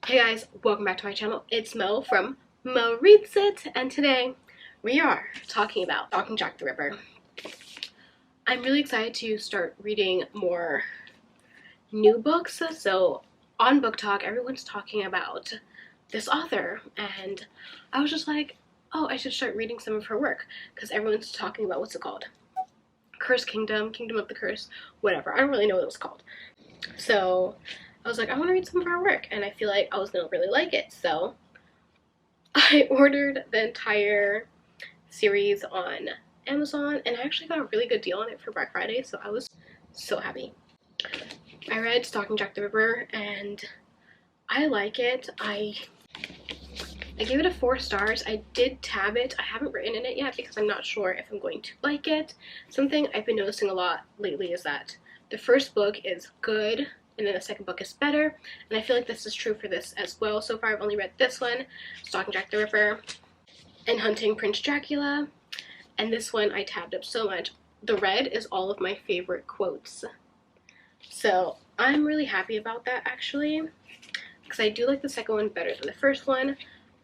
Hey guys, welcome back to my channel. It's Mo from Mo Reads It, and today we are talking about Stalking Jack the Ripper. I'm really excited to start reading more new books. So on Book Talk, everyone's talking about this author, and I was just like, oh, I should start reading some of her work because everyone's talking about what's it called? Curse Kingdom, Kingdom of the Curse, whatever. I don't really know what it was called. So I was like, I want to read some of her work, and I feel like I was gonna really like it. So I ordered the entire series on Amazon, and I actually got a really good deal on it for Black Friday, so I was so happy. I read Stalking Jack the Ripper, and I like it. I gave it a 4 stars. I did tab it. I haven't written in it yet because I'm not sure if I'm going to like it. Something I've been noticing a lot lately is that the first book is good, and then the second book is better, and I feel like this is true for this as well. So far I've only read this one, Stalking Jack the Ripper, and Hunting Prince Dracula, and this one I tabbed up so much. The red is all of my favorite quotes, so I'm really happy about that actually, because I do like the second one better than the first one.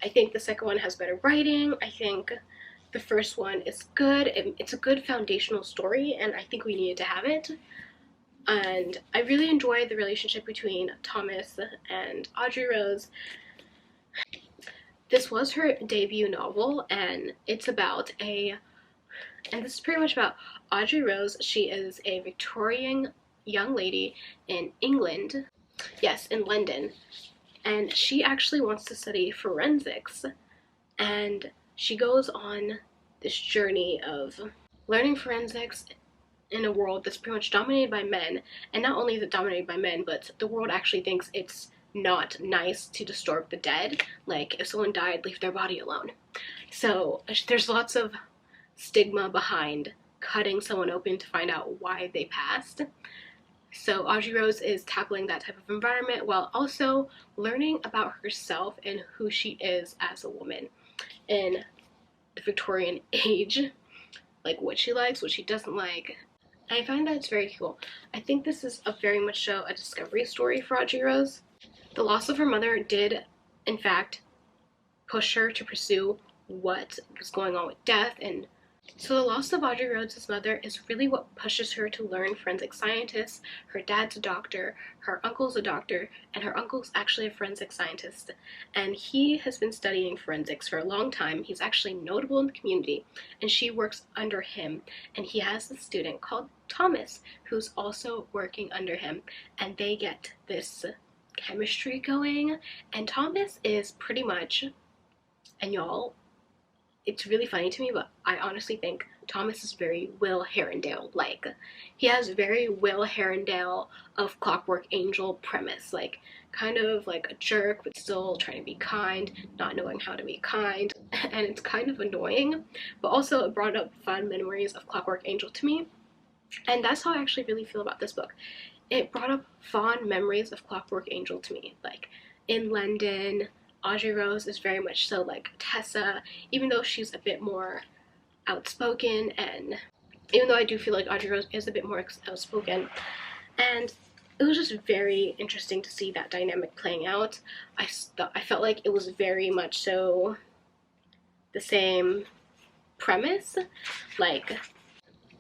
I think the second one has better writing. I think the first one is good. It's a good foundational story, and I think we needed to have it. And I really enjoyed the relationship between Thomas and Audrey Rose. This was her debut novel, and it's about and this is pretty much about Audrey Rose. She is a Victorian young lady in England, yes, in London, and she actually wants to study forensics, and she goes on this journey of learning forensics in a world that's pretty much dominated by men. And not only is it dominated by men, but the world actually thinks it's not nice to disturb the dead. Like, if someone died, leave their body alone. So there's lots of stigma behind cutting someone open to find out why they passed. So Audrey Rose is tackling that type of environment while also learning about herself and who she is as a woman in the Victorian age, like what she likes, what she doesn't like. I find that it's very cool. I think this is a very much so a discovery story for Audrey Rose. The loss of her mother did, in fact, push her to pursue what was going on with death, and so the loss of Audrey Rhodes' mother is really what pushes her to learn forensic scientists. Her dad's a doctor, her uncle's a doctor, and her uncle's actually a forensic scientist. And he has been studying forensics for a long time. He's actually notable in the community, and she works under him. And he has a student called Thomas, who's also working under him. And they get this chemistry going. And Thomas is pretty much, and y'all, it's really funny to me, but I honestly think Thomas is very Will Herondale-like. He has very Will Herondale of Clockwork Angel premise, like kind of like a jerk but still trying to be kind, not knowing how to be kind, and it's kind of annoying, but also it brought up fun memories of Clockwork Angel to me, and that's how I actually really feel about this book. It brought up fond memories of Clockwork Angel to me, like in London. Audrey Rose is very much so like Tessa, even though she's a bit more outspoken, and even though I do feel like Audrey Rose is a bit more outspoken, and it was just very interesting to see that dynamic playing out. I felt like it was very much so the same premise. Like,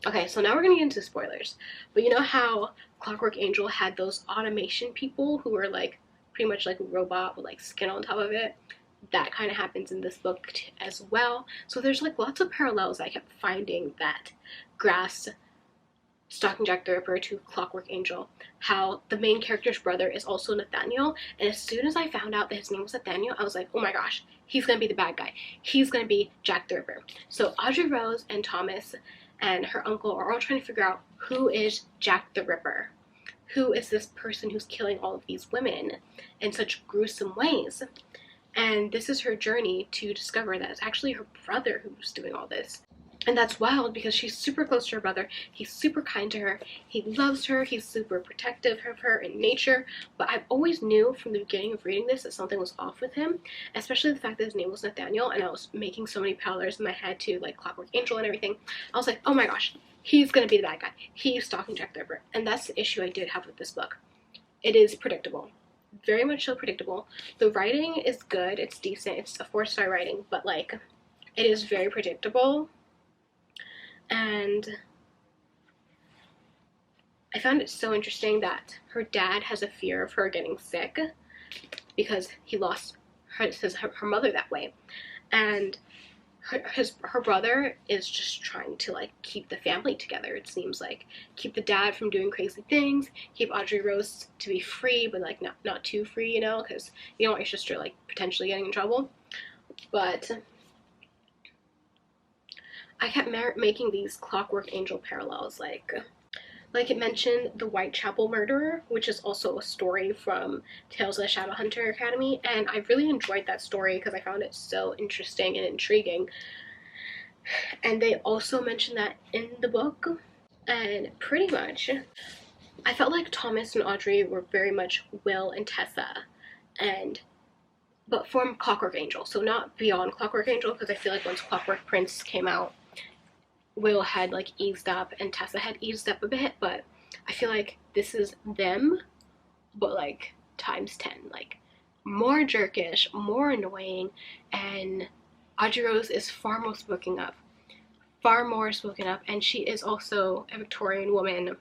okay, so now we're gonna get into spoilers, but you know how Clockwork Angel had those automation people who were like pretty much like a robot with like skin on top of it? That kind of happens in this book as well. So there's like lots of parallels I kept finding that grass Stalking Jack the Ripper to Clockwork Angel. How the main character's brother is also Nathaniel, and as soon as I found out that his name was Nathaniel, I was like, oh my gosh, he's gonna be the bad guy. He's gonna be Jack the Ripper. So Audrey Rose and Thomas and her uncle are all trying to figure out who is Jack the Ripper. Who is this person who's killing all of these women in such gruesome ways? And this is her journey to discover that it's actually her brother who's doing all this. And that's wild because she's super close to her brother. He's super kind to her. He loves her. He's super protective of her in nature. But I always knew from the beginning of reading this that something was off with him, especially the fact that his name was Nathaniel, and I was making so many parallels in my head to like Clockwork Angel and everything. I was like, oh my gosh, he's gonna be the bad guy. He's stalking Jack the Ripper. And that's the issue I did have with this book. It is predictable. very much so predictable. The writing is good, it's decent, it's a 4-star writing, but like it is very predictable. And I found it so interesting that her dad has a fear of her getting sick because he lost her mother that way. And her brother is just trying to like keep the family together, it seems like. Keep the dad from doing crazy things, keep Audrey Rose to be free, but like not too free, you know, because you don't want your sister like potentially getting in trouble. But I kept making these Clockwork Angel parallels, like it mentioned the Whitechapel murderer, which is also a story from Tales of the Shadowhunter Academy, and I really enjoyed that story because I found it so interesting and intriguing. And they also mentioned that in the book, and pretty much I felt like Thomas and Audrey were very much Will and Tessa, and but from Clockwork Angel, so not beyond Clockwork Angel, because I feel like once Clockwork Prince came out, Will had like eased up and Tessa had eased up a bit, but I feel like this is them, but like times 10, like more jerkish, more annoying, and Audrey Rose is far more spoken up, and she is also a Victorian woman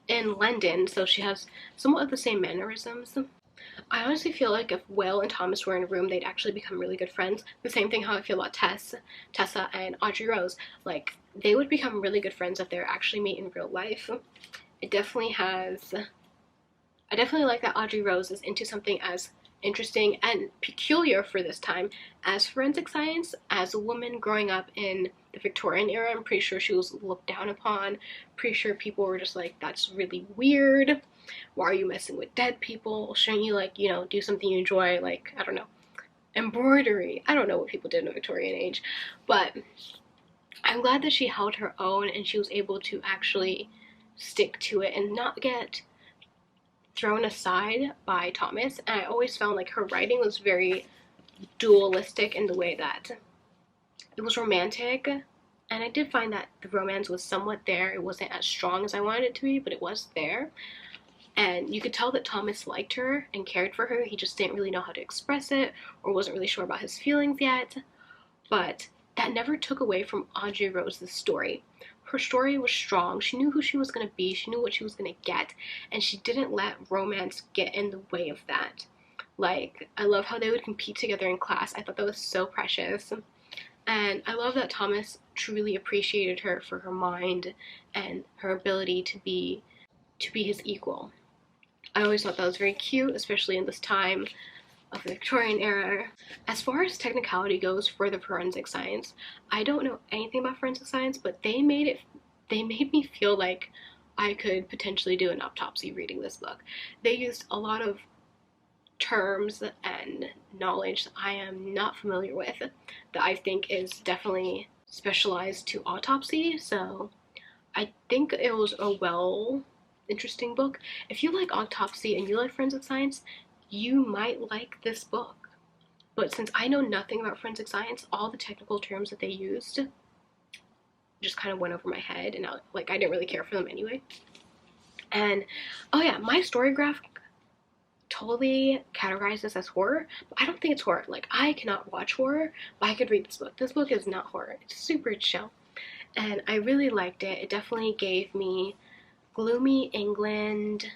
in London, so she has somewhat of the same mannerisms. I honestly feel like if Will and Thomas were in a room, they'd actually become really good friends. The same thing how I feel about Tessa and Audrey Rose. Like, they would become really good friends if they were actually meet in real life. It definitely has... I definitely like that Audrey Rose is into something as interesting and peculiar for this time as forensic science. As a woman growing up in the Victorian era, I'm pretty sure she was looked down upon. Pretty sure people were just like, that's really weird. Why are you messing with dead people? Shouldn't you, like, you know, do something you enjoy, like, I don't know, embroidery? I don't know what people did in the Victorian age, but I'm glad that she held her own and she was able to actually stick to it and not get thrown aside by Thomas. And I always found like her writing was very dualistic in the way that it was romantic, and I did find that the romance was somewhat there. It wasn't as strong as I wanted it to be, but it was there. And you could tell that Thomas liked her and cared for her. He just didn't really know how to express it or wasn't really sure about his feelings yet. But that never took away from Audrey Rose's story. Her story was strong. She knew who she was going to be. She knew what she was going to get. And she didn't let romance get in the way of that. Like, I love how they would compete together in class. I thought that was so precious. And I love that Thomas truly appreciated her for her mind and her ability to be his equal. I always thought that was very cute, especially in this time of the Victorian era. As far as technicality goes for the forensic science, I don't know anything about forensic science, but they made me feel like I could potentially do an autopsy reading this book. They used a lot of terms and knowledge that I am not familiar with that I think is definitely specialized to autopsy, so I think it was a interesting book. If you like autopsy and you like forensic science, you might like this book. But since I know nothing about forensic science, all the technical terms that they used just kind of went over my head, and I didn't really care for them anyway. And oh yeah, my story graph totally categorizes this as horror, but I don't think it's horror. Like, I cannot watch horror, but I could read this book. This book is not horror. It's super chill, and I really liked it. It definitely gave me gloomy England,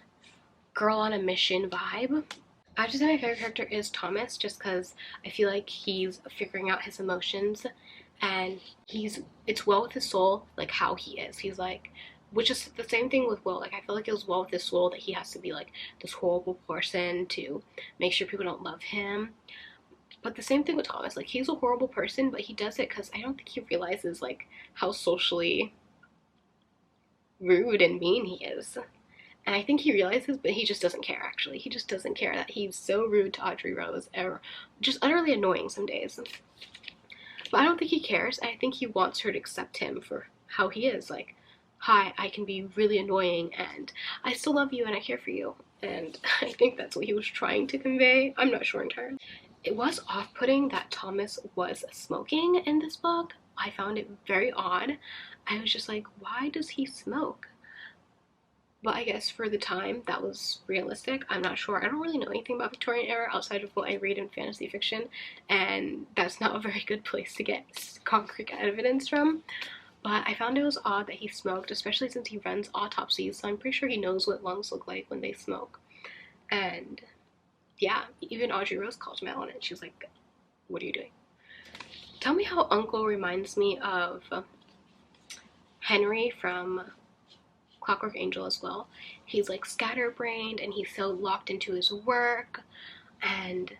girl on a mission vibe. I have to say my favorite character is Thomas, just because I feel like he's figuring out his emotions, and it's well with his soul, like how he is. He's like, which is the same thing with Will. Like, I feel like it was well with his soul that he has to be like this horrible person to make sure people don't love him. But the same thing with Thomas. Like, he's a horrible person, but he does it because I don't think he realizes like how socially rude and mean he is. And I think he realizes, but he just doesn't care, actually. He just doesn't care that he's so rude to Audrey Rose, or just utterly annoying some days. But I don't think he cares. I think he wants her to accept him for how he is. Like, hi, I can be really annoying, and I still love you, and I care for you. And I think that's what he was trying to convey. I'm not sure entirely. It was off-putting that Thomas was smoking in this book. I found it very odd. I was just like, why does he smoke? but I guess for the time that was realistic. I'm not sure. I don't really know anything about Victorian era outside of what I read in fantasy fiction, and that's not a very good place to get concrete evidence from. But I found it was odd that he smoked, especially since he runs autopsies, so I'm pretty sure he knows what lungs look like when they smoke. And yeah, even Audrey Rose called him out on it. She was like, what are you doing? Tell me how Uncle reminds me of Henry from Clockwork Angel as well. He's like scatterbrained and he's so locked into his work, and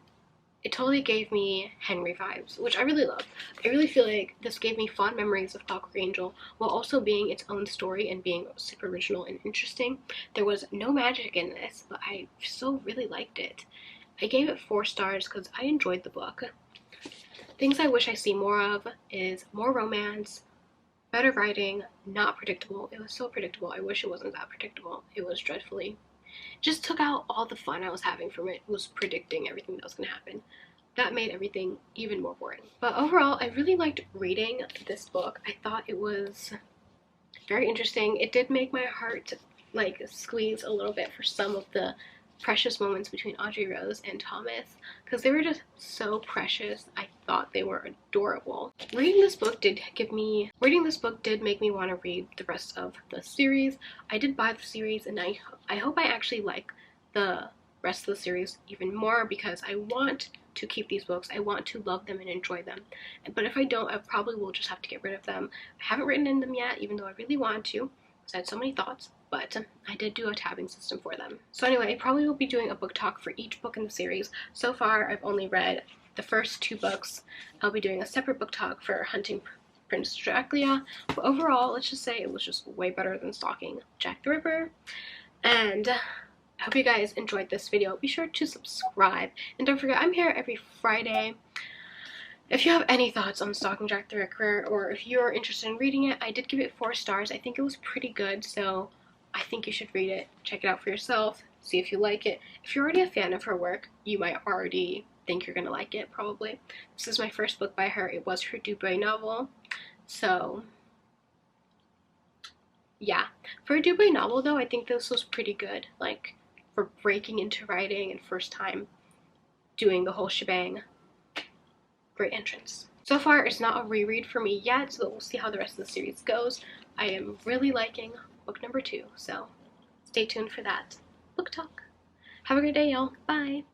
it totally gave me Henry vibes, which I really love. I really feel like this gave me fond memories of Clockwork Angel while also being its own story and being super original and interesting. There was no magic in this, but I still really liked it. I gave it 4 stars because I enjoyed the book. Things I wish I see more of is more romance, better writing, not predictable. It was so predictable. I wish it wasn't that predictable. It was dreadfully. Just took out all the fun I was having from it, was predicting everything that was going to happen. That made everything even more boring. But overall, I really liked reading this book. I thought it was very interesting. It did make my heart like squeeze a little bit for some of the precious moments between Audrey Rose and Thomas, because they were just so precious. I thought they were adorable. Reading this book did make me want to read the rest of the series. I did buy the series, and I hope I actually like the rest of the series even more, because I want to keep these books. I want to love them and enjoy them. But if I don't, I probably will just have to get rid of them. I haven't written in them yet, even though I really want to, because I had so many thoughts, but I did do a tabbing system for them. So anyway, I probably will be doing a book talk for each book in the series. So far, I've only read the first 2 books. I'll be doing a separate book talk for Hunting Prince Dracula. But overall, let's just say it was just way better than Stalking Jack the Ripper. And I hope you guys enjoyed this video. Be sure to subscribe. And don't forget, I'm here every Friday. If you have any thoughts on Stalking Jack the Ripper, or if you're interested in reading it, I did give it 4 stars. I think it was pretty good, so I think you should read it. Check it out for yourself. See if you like it. If you're already a fan of her work, you might already think you're gonna like it, probably. This is my first book by her. It was her debut novel. So yeah. For a debut novel though, I think this was pretty good. Like, for breaking into writing and first time doing the whole shebang. Great entrance. So far, it's not a reread for me yet, so we'll see how the rest of the series goes. I am really liking book number 2, so stay tuned for that book talk. Have a great day, y'all. Bye.